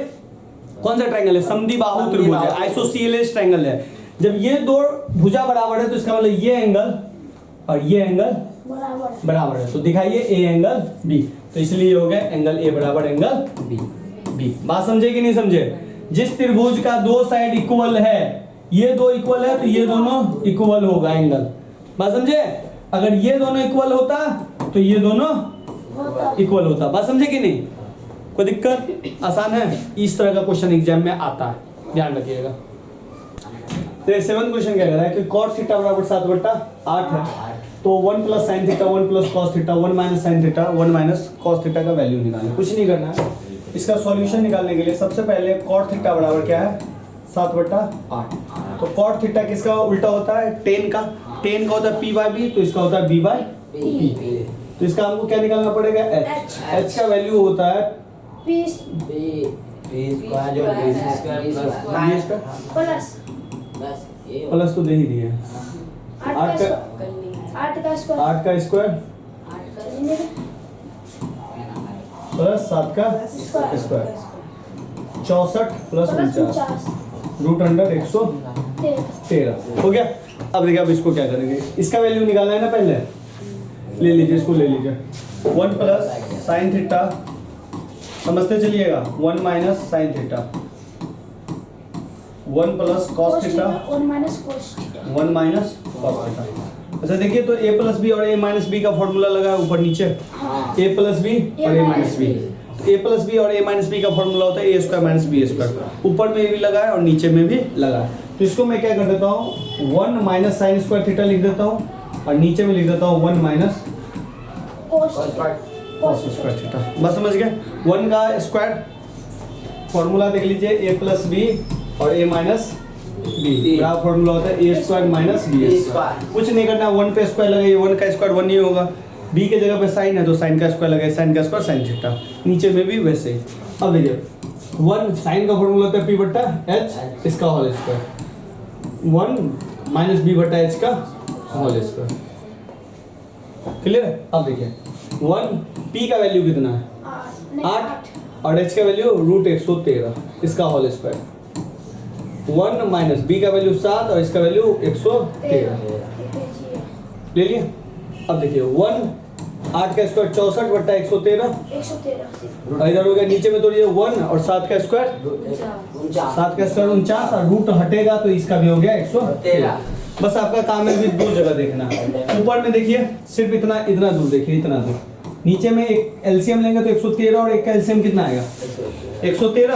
कौन सा ट्रायंगल है, समद्विबाहु त्रिभुज है, आइसोसेलेस ट्रायंगल है। जब ये दो भुजा बराबर है तो इसका मतलब ये एंगल और ये एंगल बराबर है, तो दिखाइए A एंगल B। तो इसलिए हो गया एंगल A बराबर एंगल B। बात समझे कि नहीं समझे, जिस त्रिभुज का दो साइड इक्वल है, ये दो इक्वल है तो ये दोनों इक्वल होगा एंगल। बात समझे, अगर ये दोनों इक्वल होता तो ये दोनों इक्वल होता। बात समझे कि नहीं, कोई दिक्कत, आसान है। इस तरह का क्वेश्चन एग्जाम में आता है, ध्यान रखिएगा। तो 7th क्वेश्चन क्या कह रहा है कि cos थीटा बराबर 7/8 है, तो 1 + sin theta 1 + cos theta 1 - sin theta 1 - cos theta का वैल्यू निकालना। कुछ नहीं करना है, इसका सॉल्यूशन निकालने के लिए सबसे पहले cot थीटा बराबर क्या है, 7/8। तो cot थीटा किसका उल्टा होता है, tan का होता है P/B, तो इसका होता है B/P। तो इसका हमको क्या निकालना पड़ेगा, h का वैल्यू होता है प्लस तो दे ही दिए, 8 का स्क्वायर प्लस 7 का स्क्वायर 64 + 49 √113 हो गया। अब देखिए, अब इसको क्या करेंगे, इसका वैल्यू निकालना है ना, पहले ले लीजिए, इसको ले लीजिए। 1 + sin थीटा, समझते चलिएगा, 1 - sin theta, 1 + cos theta, 1 - cos theta. अच्छा देखिए, तो A + B और A - B का फॉर्मूला लगा है ऊपर नीचे, A + B और A - B। A + B और A - B का फॉर्मूला होता है A² - B²। ऊपर में भी लगा है और नीचे में भी लगा है। तो इसको मैं क्या कर देता हूँ, 1 - sin² थीटा लिख देता हूँ, और नीचे में लिख देता हूँ 1 - cos² थीटा। बस समझ गए, 1 का स्क्वायर फॉर्मूला देख लीजिए, A + B और A - B का फॉर्मूला होता है A² - B²। कुछ नहीं करना, 1 पे स्क्वायर लगाइए, 1 का स्क्वायर 1 ही होगा, B के जगह पे साइन है तो साइन का स्क्वायर लगाइए, साइन का स्क्वायर sin थीटा, नीचे में भी वैसे ही। अब देखिए, 1 साइन का फॉर्मूला होता है P/H, इसका होल स्क्वायर, 1 - B/H का होल स्क्वायर। क्लियर है। अब देखिए, 1 P का वैल्यू कितना है, 8, और H का वैल्यू √113, इसका होल स्क्वायर, 1 - B का वैल्यू 7 और इसका वैल्यू 113 ले लिया। अब देखिए, 8 का स्क्वायर 64/113, और इधर हो गया नीचे में, तो ये 1 और 7 का स्क्वायर 49, और रूट हटेगा तो इसका भी हो गया 113। बस आपका काम है, भी दो जगह देखना है। ऊपर में देखिए, सिर्फ इतना दूर देखिए, इतना दूर। नीचे में एक एलसीएम लेंगे तो 113, और एक का एलसीएम कितना आएगा, 113।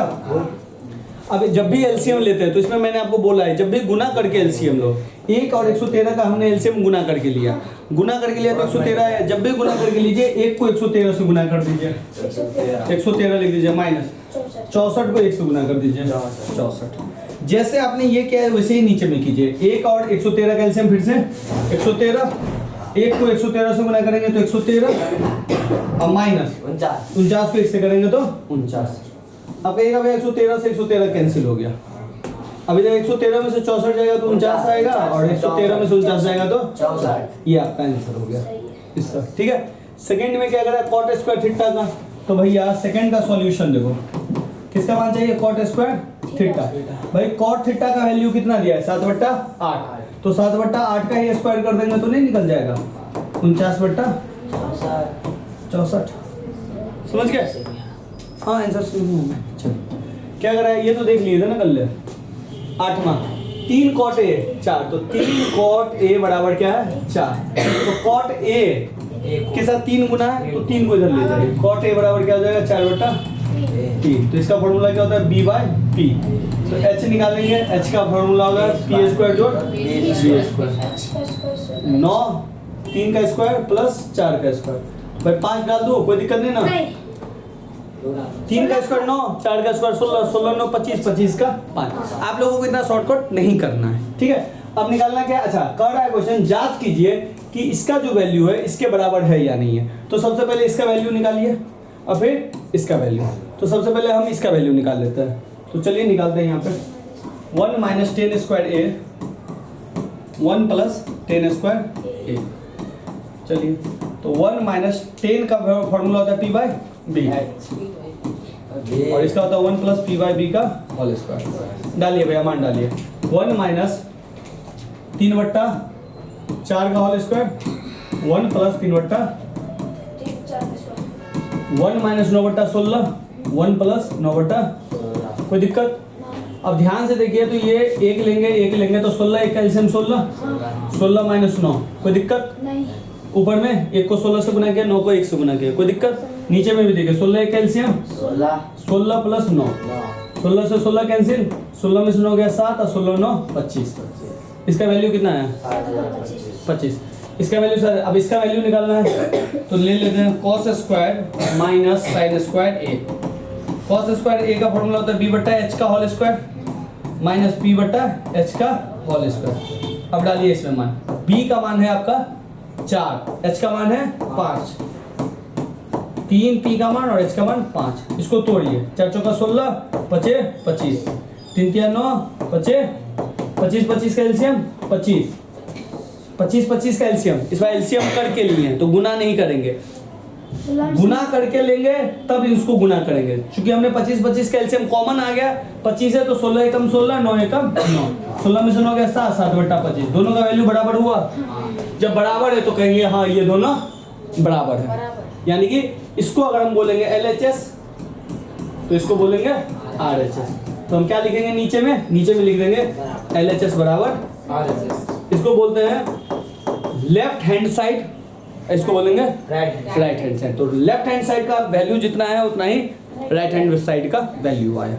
अब जब भी एलसीएम लेते हैं तो इसमें मैंने आपको बोला है, जब भी गुना करके एलसीएम लो, 1 और 113 का हमने एलसीएम गुना करके लिया तो 113 है। जब भी गुना करके लीजिए, 1 को 113 से गुना कर दीजिए, 113 लिख दीजिए, माइनस 64 को 1 से गुना कर दीजिए, 64। जैसे आपने ये किया है वैसे ही नीचे में कीजिए, 1 और 113 का एलसीएम फिर से 113, 1 को 113 से गुना करेंगे तो 113, और माइनस 49 को 1 से करेंगे तो 49। अब कहिएगा भैया 113 से 113 कैंसिल हो गया, अभी तक 113 में से 64 जाएगा तो 49 आएगा, और 113 में से 49 जाएगा तो 64। ये आपका आंसर हो गया इसका। ठीक है, सेकंड में क्या करा है, कॉट स्क्वायर थीटा का। तो भैया सेकंड का सॉल्यूशन देखो, किसका मान चाहिए, कॉट स्क्वायर थीटा। भाई कॉट थीटा का वैल्यू कितना दिया है, 7/8। तो 7/8 का ही स्क्वायर कर देंगे तो नहीं निकल जाएगा 49/64। समझ गए? हाँ आंसर सही है। चलो क्या करा है, ये तो देख लिए थे ना कल। 8वां 3 कॉट ए 4, तो 3 कॉट ए बराबर क्या है 4। तो कॉट ए के साथ 3 गुना है तो 3 को इधर ले जाइए, कॉट ए बराबर क्या हो जाएगा 4/3। तो इसका फॉर्मूला क्या होता है, b बाई पी। तो h निकालेंगे, h का फॉर्मूला होगा p स्क्वायर जोड़ b स्क्वायर, 9 3 का स्क्वायर प्लस 4 का स्क्वायर। भाई 5 डाल दो, कोई दिक्कत नहीं ना। 3 का स्क्वायर 9, 4 का स्क्वायर 16, 16 9 25, 25 का 5। आप लोगों को इतना शॉर्टकट नहीं करना है, ठीक है। अब निकालना क्या, अच्छा कर रहा है क्वेश्चन, जांच कीजिए कि इसका जो वैल्यू है इसके बराबर है या नहीं है। तो सबसे पहले इसका वैल्यू निकालिए और फिर इसका वैल्यू। तो सबसे पहले हम इसका वैल्यू निकाल लेते हैं। तो चलिए निकालते हैं यहाँ पे 1 - 10 स्क्वायर ए 1 + 10 स्क्वायर ए। चलिए तो 1 - 10 का फॉर्मूला होता है p बाई बी, और इसका होता है 1 + p बाई बी का होल स्क्वायर। डालिए भैया, मान डालिए। 1 - 3/4 का होल स्क्वायर, 1 + 3/1 9/16, 1 + 9/16। कोई दिक्कत? अब ध्यान से देखिए, तो ये एक लेंगे तो 16 एक कैल्शियम 16, 16 - 9। कोई दिक्कत? नहीं। ऊपर में 1 को 16 से गुना किया, 9 को 1 से गुना किया, कोई दिक्कत? नीचे में भी देखिए 16 एक कैल्शियम 16 + 9, 16 से 16 कैंसिल, 16 में से 9 गया 7 और 16 9 25। इसका वैल्यू कितना है 25। इसका वैल्यू सर, अब इसका वैल्यू निकालना है तो ले लेते हैं cos square minus sine square A. cos square A का फॉर्मूला होता है b/h का होल स्क्वायर माइनस p/h का होल स्क्वायर। अब डालिए इसमें मान, b का मान है आपका 4, h का मान है 5, 3 p का मान और h का मान 5। इसको तोड़िए, 4 चौका 16, 5 25, 3 तिया 9, 5 25 25 का एलसीएम 25, 25 25 का एलसीएम। इस बार एलसीएम करके लिए हैं तो गुना नहीं करेंगे, गुना करके लेंगे तब इसको गुना करेंगे। क्योंकि हमने 25 25 का एलसीएम कॉमन आ गया, 25 है तो 16 एकम 16, 9 एकम 9, 16 में से 9 गया 7, 7/25। दोनों का वैल्यू बराबर हुआ। जब बराबर है तो कहेंगे हाँ ये दोनों बराबर है। यानी कि इसको अगर हम बोलेंगे LHS तो इसको बोलेंगे RHS। तो हम क्या लिखेंगे नीचे में लिख देंगे LHS बराबर RHS। इसको बोलते हैं लेफ्ट हैंड साइड, इसको बोलेंगे राइट हैंड साइड। तो लेफ्ट हैंड साइड का वैल्यू जितना है उतना ही राइट हैंड साइड का वैल्यू आया।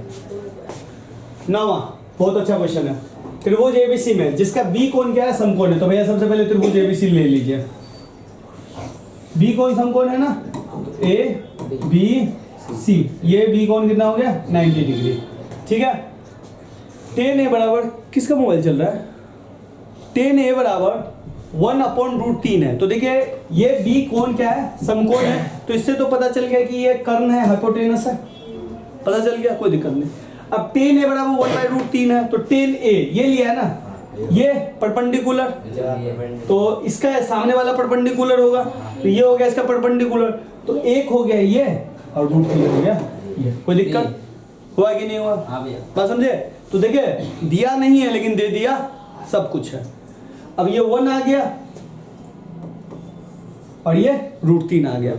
9वां बहुत अच्छा क्वेश्चन है, त्रिभुज ABC में जिसका बी कोण क्या है, समकोण है। तो भैया सबसे पहले त्रिभुज ABC ले लीजिए। बी कोण समकोण है ना, ABC। ये बी कोण कितना हो गया 90 डिग्री, ठीक है। 10A बराबर, किसका मोबाइल चल रहा है, 10A बराबर 1/√3 है। तो देखिए ये बी कोण क्या है, समकोण है। तो इससे तो पता चल गया कि ये कर्ण है, हाइपोटेनस है, पता चल गया, कोई दिक्कत नहीं। अब 10A बराबर 1/√3 है तो 10A ये लिया है ना, ये परपेंडिकुलर, तो इसका सामने वाला परपेंडिकुलर होगा, तो ये हो गया इसका परपेंडिकुलर। तो एक हो गया ये और √3 हो गया ये। कोई दिक्कत हुआ कि नहीं हुआ, बात समझे? तो देखिए दिया नहीं है लेकिन दे दिया सब कुछ है। अब ये 1 आ गया और ये √3 आ गया।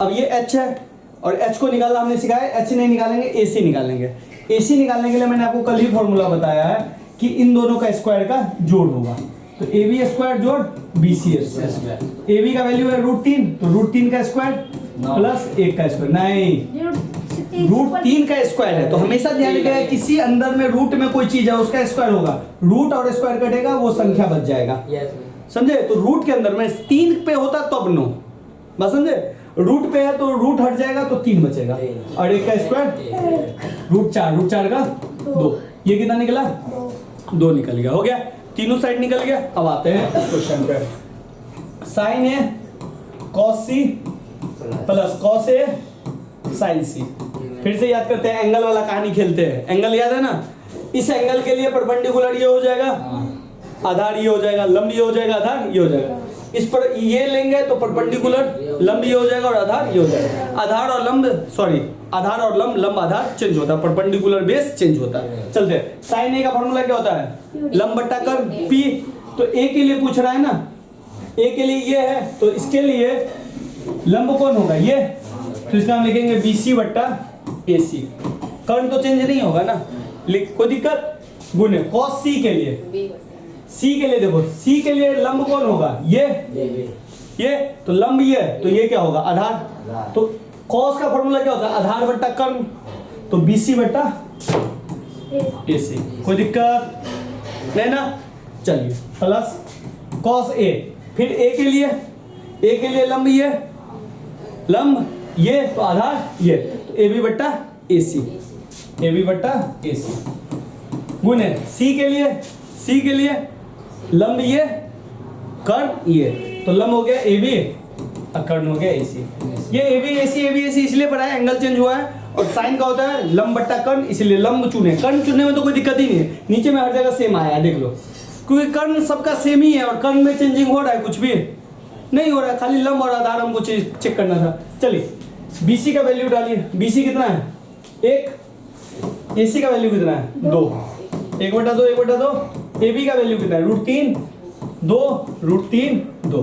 अब ये h है और h को निकालना हमने सिखाया, h नहीं निकालेंगे AC निकालेंगे। AC निकालने के लिए मैंने आपको कल ही फॉर्मूला बताया है कि इन दोनों का स्क्वायर का जोड़ होगा। तो AB स्क्वायर जोड़ BC स्क्वायर, AB का वैल्यू है √3, तो √3 का स्क्वायर प्लस 1 का स्क्वायर, नहीं √3 का स्क्वायर है। तो हमेशा ध्यान रखिएगा किसी अंदर में रूट में कोई चीज है उसका स्क्वायर होगा, रूट और स्क्वायर कटेगा वो संख्या बच जाएगा, समझे? तो रूट के अंदर में 3 पे होता तब 9, बस समझे? रूट पे है तो रूट हट जाएगा तो 3 बचेगा और 1 का स्क्वायर √4 का 2। ये कितना निकला 2 निकल गया, हो गया, तीनों साइड निकल गया। अब आते हैं इस क्वेश्चन पे, sine A cos C plus cos A sin C। फिर से याद करते हैं, एंगल वाला कहानी खेलते हैं। एंगल याद है ना, इस एंगल के लिए परपेंडिकुलर ये हो जाएगा, आधार ये हो जाएगा, लंब ये हो जाएगा, आधार ये हो जाएगा। इस पर ये लेंगे तो परपेंडिकुलर लंब ये हो जाएगा और आधार ये हो जाएगा। आधार और लंब, सॉरी, आधार और लंब, लंब आधार चेंज होता है, परपेंडिकुलर बेस चेंज होता है। चलते, साइन ए का फॉर्मूला क्या होता है? लंब बट्टा कर्ण पी। तो ए के लिए पूछ रहा है ना, ए के लिए ये है, तो इसके लिए लंब कौन होगा? ये। तो इसका हम लिखेंगे BC बट्टा AC। कर्ण तो चेंज नहीं होगा ना, कोई दिक्कत? गुने cos C के लिए, C के लिए देखो, C के लिए लंब कौन होगा? ये तो लंब ये, तो ये क्या होगा? आधार। तो cos का फॉर्मूला क्या होता है? आधार बट्टा कर्ण, तो BC बट्टा AC। कोई दिक्कत नहीं ना? चलिए, प्लस cos A, फिर A के लिए लंब ये, लंब ये, तो आधार ये, तो AB बट्टा AC, AB बट्टा AC गुने C के लिए लंब ये, कर्ण ये, तो लंब हो गया AB और कर्ण हो गया AC। ये AB AC इसलिए पढ़ा है, एंगल चेंज हुआ है। और साइन का होता है लंब बट्टा कर्ण, इसलिए लंब चुने। कर्ण चुनने में तो कोई दिक्कत ही नहीं है, नीचे में हर जगह सेम आया, देख लो, क्योंकि कर्ण सबका सेम ही है और कर्ण में चेंजिंग हो रहा है? कुछ भी नहीं हो रहा है, खाली लंब और आधार हमको चेक करना था। चलिए, BC का वैल्यू डालिए। BC कितना है? 1। AC का वैल्यू कितना है? 2। 1/2 AB का वैल्यू कितना है? √3 2 √3 2।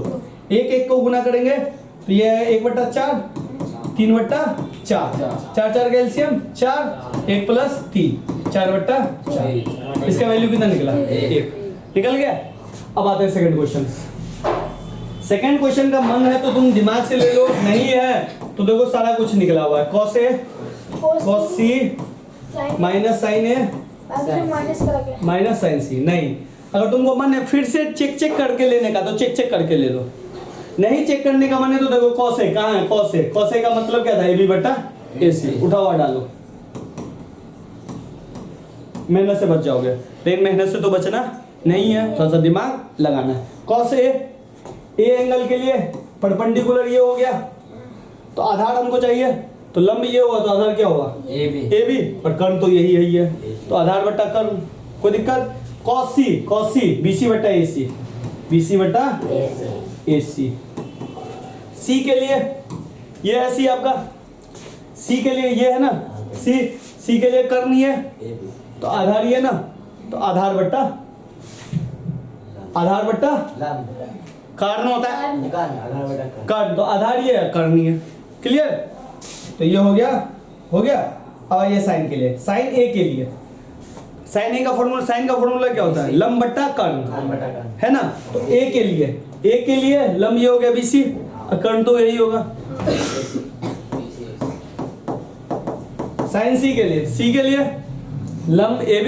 1 को गुना करेंगे तो ये है 1/4 3/4 4 का एलसीएम 4 1 + 3 4/4। इसका वैल्यू कितना निकला? 1 निकल गया। अब आते हैं सेकंड क्वेश्चन। सेकंड क्वेश्चन का मन है तो तुम दिमाग से ले लो, नहीं है तो देखो सारा कुछ निकला हुआ है। cos A cos C minus sin A minus करोगे माइनस sin C। नहीं, अगर तुमको मन है फिर से चेक करके लेने का तो चेक करके ले लो, नहीं चेक करने का मन है तो देखो cos A कहाँ है? cos A का मतलब क्या था? AB बट्टा AC। उठाओ और डालो, मेहनत से बच जाओगे, लेकिन मेहनत से तो बचना नहीं है, थोड़ा सा दिमाग लगाना है। cos A एंगल के लिए परपेंडिकुलर ये हो गया, तो आधार हमको चाहिए, तो लंब ये होगा तो आधार क्या होगा? AB और कर्ण तो यही है, तो आधार बट्टा कर्ण। कोई दिक्कत? cos C BC बट्टा AC C के लिए ये है C आपका, C के लिए ये है ना, C के लिए कर्ण ये, तो आधार ये ना, तो आधार बट्टा कारण होता है कर्ण, तो आधार ये है, कर्ण ये। क्लियर? तो ये हो गया। अब ये साइन के लिए, साइन A के लिए, साइन का फॉर्मूला क्या होता है? लंब बट्टा कर्ण, है ना? तो A के लिए लंब ये हो गया BC और कर्ण तो यही होगा। साइन C के लिए लंब AB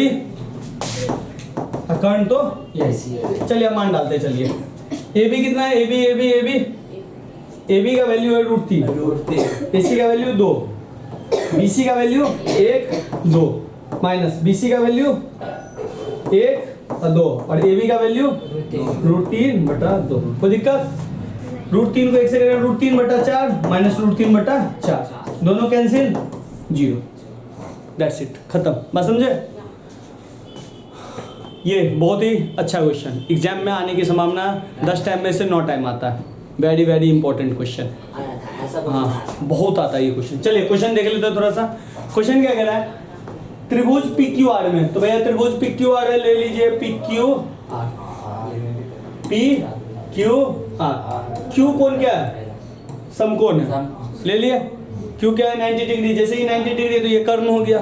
और कर्ण तो यही। चलिए मान डालते, चलिए AB कितना है? AB का वैल्यू है √3, AC का वैल्यू 2, BC का वैल्यू 1 2 माइनस BC का वैल्यू 1 और 2 और AB का वैल्यू √3/2। कोई दिक्कत? √3 को 1 से करें √3/4 माइनस √3/4, दोनों कैंसिल 0। दैट्स इट, खत्म। बात समझे? ये बहुत ही अच्छा क्वेश्चन, एग्जाम में आने की संभावना 10 टाइम में से 9 टाइम आता है। वेरी इंपॉर्टेंट क्वेश्चन, हाँ बहुत आता है ये क्वेश्चन। चलिए क्वेश्चन देख लेते हैं थोड़ा सा। क्वेश्चन क्या कह रहा है? त्रिभुज PQR में, तो भैया त्रिभुज PQR है, ले लीजिए PQR। Q कौन क्या है? समकोण है, ले लिया। Q क्या है? 90 डिग्री। जैसे ही 90 डिग्री तो ये कर्ण हो गया,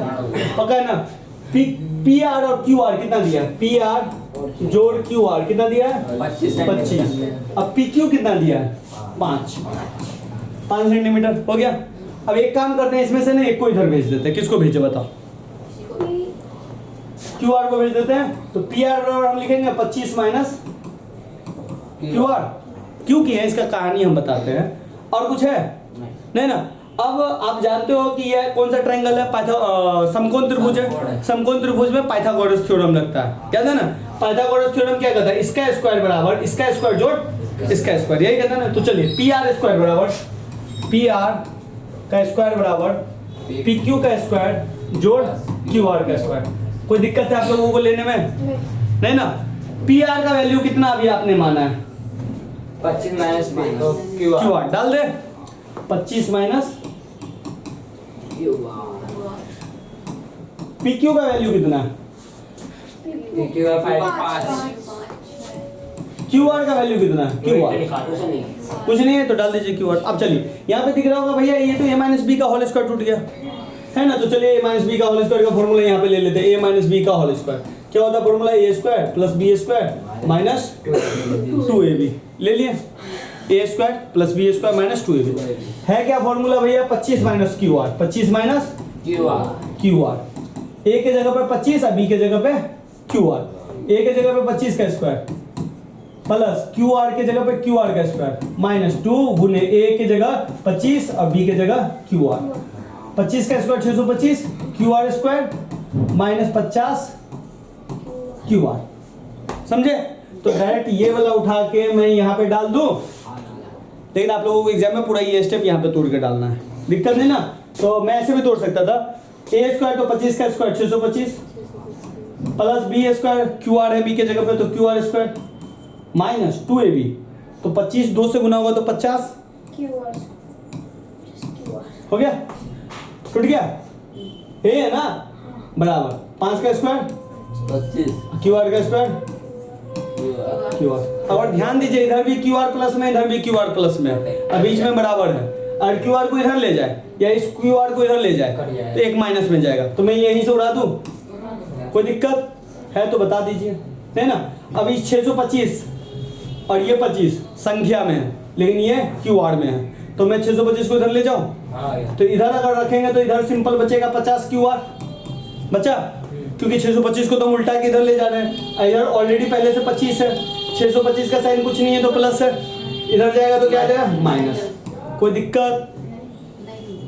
पक्का है ना? PR और QR कितना दिया? PR जोड़ QR कितना दिया है? 25। अब PQ कितना दिया है? 5 सेंटीमीटर हो गया। अब एक काम करते हैं, इसमें से ना एक को इधर भेज देते हैं। किसको भेजे बताओ? QR को भेज देते हैं। तो PR बराबर हम लिखेंगे 25 माइनस QR। क्यों किया है इसका कहानी हम बताते हैं। और कुछ है? नहीं ना। अब आप जानते हो कि यह कौन सा ट्रायंगल है? समकोण त्रिभुज है। समकोण त्रिभुज में पाइथागोरस थ्योरम लगता है, क्या था ना? पाइथागोरस थ्योरम क्या कहता है? इसका स्क्वायर बराबर इसका स्क्वायर जोड़ इसका स्क्वायर, यही कहता है ना। तो चलिए PR² बराबर PR का स्क्वायर बराबर PQ का स्क्वायर जोड़ QR का स्क्वायर। कोई दिक्कत है आप लोगों को लेने में? नहीं ना। पी आर का वैल्यू कितना अभी आपने माना है? 25 माइनस पी क्यू आर डाल दे। 25 माइनस पी क्यू का वैल्यू कितना है? क्यू आर 5 क्यू आर का वैल्यू कितना है? क्यू आर कुछ नहीं है तो डाल दीजिए क्यू आर। अब चलिए यहाँ पे दिख रहा होगा भैया ये तो ए माइनस बी का होल स्क्वायर टूट गया है ना। तो चलिए ए माइनस बी का होल स्क्वायर का फॉर्मूला यहाँ पे ले लेते हैं। ए माइनस बी का होल स्क्वायर क्या होता है? Formula A square plus B square minus 2ab ले लिए। A square plus B square minus 2ab है क्या फॉर्मूला भैया? 25 minus Q R. 25 minus Q R. A के जगह पे 25 और बी के जगह पे क्यू आर। ए के जगह पे 25 का स्क्वायर प्लस क्यू आर के जगह पे क्यू आर का स्क्वायर माइनस 2 गुने ए के जगह 25 और बी के जगह क्यू आर। 25 का square 625 Q R square minus 50 Q R. समझे? तो डायरेक्ट ये वाला उठा के मैं यहाँ पे डाल दूं, लेकिन आप लोगों को एग्जाम में पूरा ये स्टेप यहाँ पे तोड़ के डालना है, दिक्कत नहीं ना। तो मैं ऐसे भी तोड़ सकता था। ए स्क्वायर तो 25 का square 625 plus B square Q R है बी के जगह पे तो Q R square minus 2ab तो 25 2 से गुना होगा तो 50 हो गया, टूट गया। ए है ना बराबर 5 का स्क्वायर 25 क्यू आर का स्क्वायर क्यू आर। और ध्यान दीजिए इधर भी क्यू आर प्लस में इधर भी क्यू आर प्लस में और बीच में बराबर है। और क्यू आर को इधर ले जाए या इस क्यू आर को इधर ले जाए तो एक माइनस में जाएगा। तो मैं यहीं से उड़ा दूं, कोई दिक्कत है तो बता दीजिए, है ना। अब इस 625 और ये 25 संख्या में है लेकिन ये क्यू आर में है तो मैं 625 को इधर ले जाऊं तो इधर अगर रखेंगे तो इधर सिंपल बचेगा 50 क्यू आर बचा, क्योंकि 625 को तो हम उल्टा के इधर ले जा रहे हैं। इधर ऑलरेडी पहले से 25 है, 625 का साइन कुछ नहीं है तो प्लस है, इधर जाएगा तो क्या आ जाएगा माइनस। कोई दिक्कत?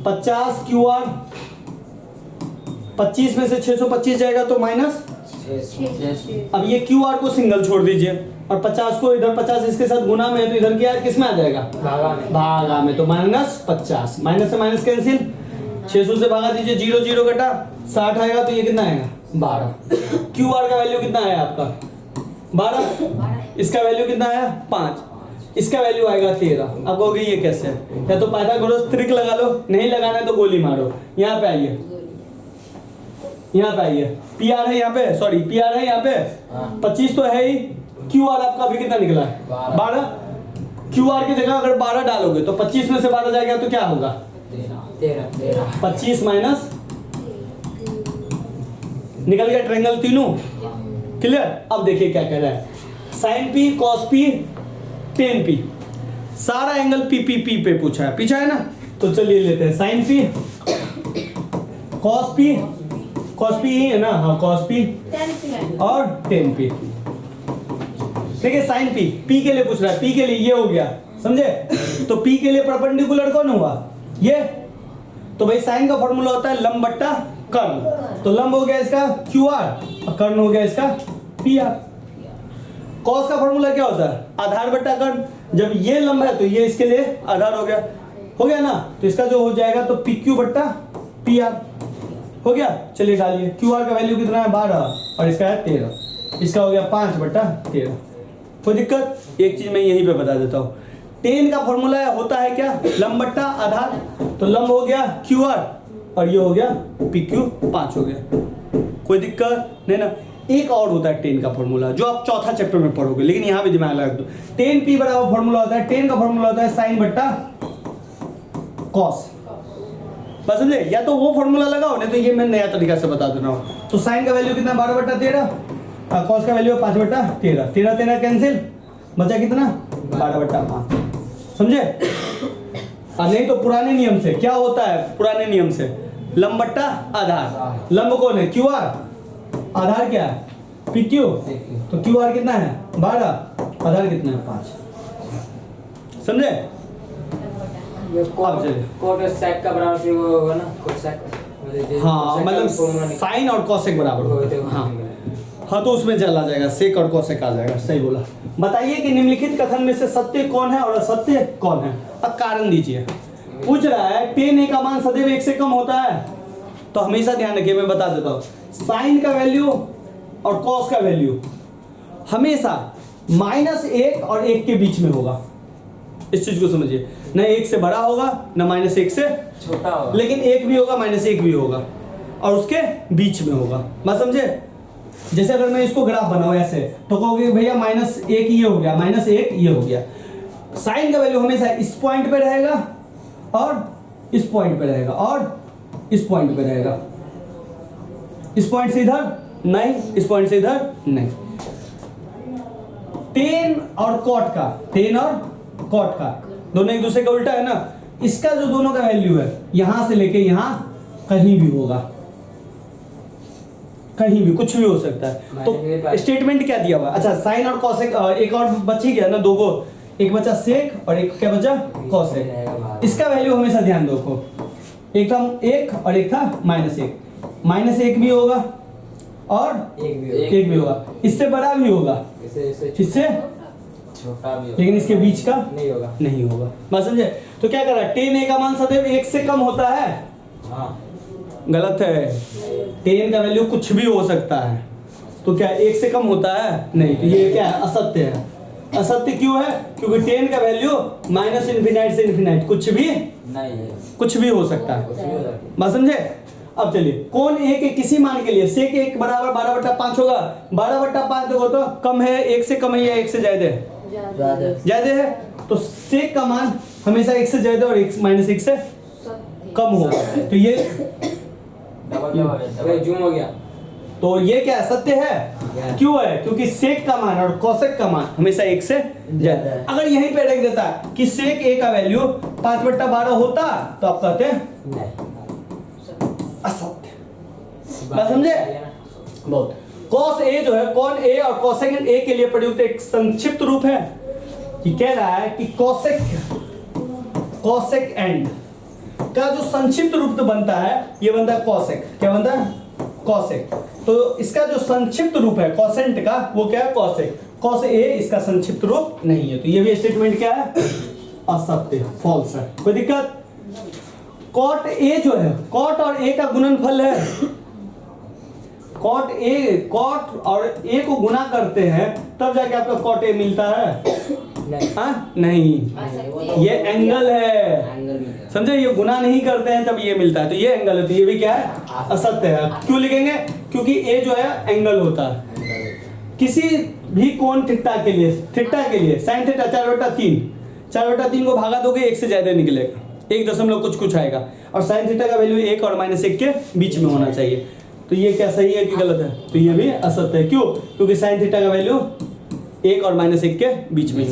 50 क्यू आर 25 में से 625 जाएगा तो माइनस। अब ये क्यू आर को सिंगल छोड़ दीजिए और 50 को इधर 50 इसके साथ गुना में है तो इधर क्या किस में आ जाएगा? भागा में तो माइनस 50। माइनस से माइनस कैंसिल, 600 से भागा दीजिए 0 0 कटा 60 आएगा तो ये कितना आएगा 12। क्यू आर का वैल्यू कितना आया आपका 12। इसका वैल्यू कितना आया 5। इसका वैल्यू आएगा 13। अब कहोगे ये कैसे है? या तो पाइथागोरस ट्रिक लगा लो, नहीं लगाना है तो गोली मारो। यहाँ पे आइए, यहाँ पे आइए। पी आर है यहाँ पे, सॉरी पी आर है यहाँ पे 25 तो है ही। क्यू आर आपका अभी कितना निकला है 12। क्यू आर की जगह अगर 12 डालोगे तो 25 में से 12 जाएगा तो क्या होगा 13। 25 माइनस निकल गया ट्रायंगल तीनों क्लियर। अब देखिए क्या कह रहा है, sine P cos P tan P, सारा एंगल पी पी पी पे पूछा है, पीछा है ना। तो चलिए लेते हैं sine P cos P, cos P ही है ना, हाँ कॉस पी और टेन पी। देखिए साइन पी, पी के लिए पूछ रहा है, पी के लिए ये हो गया समझे। तो पी के लिए परपेंडिकुलर कौन हुआ ये, तो भाई साइन का फॉर्मूला होता है लंब बट्टा कर्ण। तो लंब हो गया इसका क्यू आर और कर्ण हो गया इसका पी आर। कॉस का फॉर्मूला क्या होता है आधार बट्टा कर्ण। जब ये लंब है तो ये इसके लिए आधार हो गया ना। तो इसका जो हो जाएगा तो पी क्यू बट्टा पी आर हो गया। चलिए डालिए, क्यू आर का वैल्यू कितना है 12 और इसका है 13। इसका हो गया 5 बट्टा 13। कोई दिक्कत? एक चीज मैं यहीं पे बता देता हूँ, टेन का फॉर्मूला होता है क्या लंब बट्टा आधार। तो लंब हो गया क्यू आर और ये हो गया पी क्यू 5 हो गया। कोई दिक्कत नहीं ना। एक और होता है टेन का फॉर्मूला जो आप चौथा चैप्टर में पढ़ोगे, लेकिन यहाँ भी दिमाग लगा दो। टेन पी बराबर फॉर्मूला होता है, टेन का फॉर्मूला होता है साइन बट्टा कॉस। बस समझे, या तो वो फॉर्मूला लगाओ नहीं तो ये मैं नया तरीका से बता दे रहा हूँ। तो साइन का वैल्यू कितना 12 बट्टा 13, कॉस का वैल्यू 5 बट्टा 13। 13 13 कैंसिल, बचा कितना 12 बट्टा 5। समझे? नहीं तो पुराने नियम से क्या होता है, पुराने नियम से लंब बट्टा आधार। लंब कौन है क्यू आर, आधार क्या है पी क्यू। तो क्यू आर कितना है 12, आधार कितना है 5। समझे? कोसेक का बराबर वो होगा ना, कोसेक। हाँ मतलब साइन और कोसेक बराबर होगा। हाँ तो उसमें चला जाएगा, सेक और कोसेक आ जाएगा। सही बोला। बताइए कि निम्नलिखित कथन में से सत्य कौन है और असत्य कौन है। अब कारण दीजिए। पूछ रहा है टेन ए का मान सदैव 1 से कम होता है। तो हमेशा ध्यान रखिए, मैं बता देता हूँ साइन का वैल्यू और कॉस का वैल्यू हमेशा -1 और 1 के बीच में होगा। इस चीज को समझिए, न 1 से बड़ा होगा न -1 से छोटा होगा, लेकिन 1 भी होगा -1 भी होगा और उसके बीच में होगा। बात समझे? जैसे अगर मैं इसको ग्राफ बनाऊं ऐसे तो कहोगे भैया -1 ये हो गया, -1 ये हो गया। साइन का वैल्यू हमेशा इस पॉइंट पे रहेगा और इस पॉइंट पे रहेगा और इस पॉइंट पे रहेगा। इस पॉइंट से इधर नहीं, इस पॉइंट से इधर नहीं। टेन और कॉट का दोनों एक दूसरे का उल्टा है ना। इसका जो दोनों का वैल्यू है यहां से लेके यहां कहीं भी होगा, कहीं भी कुछ भी हो सकता है। तो स्टेटमेंट क्या दिया हुआ? अच्छा, साइन और कॉसेक, एक और बच ही गया ना, दो को, एक बचा सेक और एक क्या बचा कॉसेक। इसका वैल्यू हमेशा ध्यान रखो, एक था 1 और एक था -1। -1 भी होगा और एक भी होगा, इससे बड़ा भी होगा, इससे छोटा भी होगा, लेकिन इसके बीच का नहीं होगा। बात समझे? तो क्या कर रहा है, टेन ए का मान सदैव 1 से कम होता है। हाँ, गलत है, टेन का वैल्यू कुछ भी हो सकता है। तो क्या 1 से कम होता है? नहीं। तो ये क्या है? असत्य है। असत्य क्यों है? क्योंकि टेन का वैल्यू -∞ से इन्फिनाइट कुछ भी नहीं है, कुछ भी हो सकता कुछ है। भी हो सकता है। बात समझे? अब चलिए, कौन ए के किसी मान के लिए सेक 1 बराबर 12/5 होगा। 12/5 देखो तो कम है, 1 से कम है या 1 से ज्यादा है? ज्यादा है। तो सेक का मान हमेशा 1 से ज्यादा और -1 से कम होगा। तो ये डबल जूम हो गया। तो ये क्या सत्य है? क्यों है? क्योंकि सेक का मान और कोसेक का मान हमेशा 1 से ज्यादा है। अगर यहीं पे रख देता कि सेक ए का वैल्यू 5/12 होता तो आप कहते हैं असत्य। बात समझे? बहुत। कॉस ए जो है, कॉन ए और कोसेकेंड ए के लिए प्रयुक्त एक संक्षिप्त रूप है कि कह रहा है कि कोसेक एंड का जो संक्षिप्त रूप बनता है ये बनता है कोसेक। क्या बनता है? कोसेक। तो इसका जो संक्षिप्त रूप है कोसेंट का वो क्या है? कोसेक। कॉस ए इसका संक्षिप्त रूप नहीं है। तो ये भी स्टेटमेंट क्या है? असत्य, फॉल्स है। कोई दिक्कत? कॉट ए जो है, कॉट और ए का गुणनफल है। कॉट और ए को गुना करते हैं तब जाके आपका कॉट ए मिलता है। नहीं, ये एंगल है। समझे? ये गुना नहीं करते हैं तब ये मिलता है, तो ये एंगल है। तो ये भी क्या है? असत्य है। क्यों लिखेंगे? क्योंकि ए जो है एंगल होता है। किसी भी कोण थीटा के लिए साइन थीटा 4/3 को भागा दोगे 1 से ज्यादा निकलेगा, 1 दशमलव कुछ आएगा। और साइन थीटा का वैल्यू 1 और -1 के बीच में होना चाहिए। तो ये क्या सही है कि गलत है? तो ये भी असत्य है। क्यों? क्योंकि साइन थीटा का वैल्यू 1 और -1 के बीच में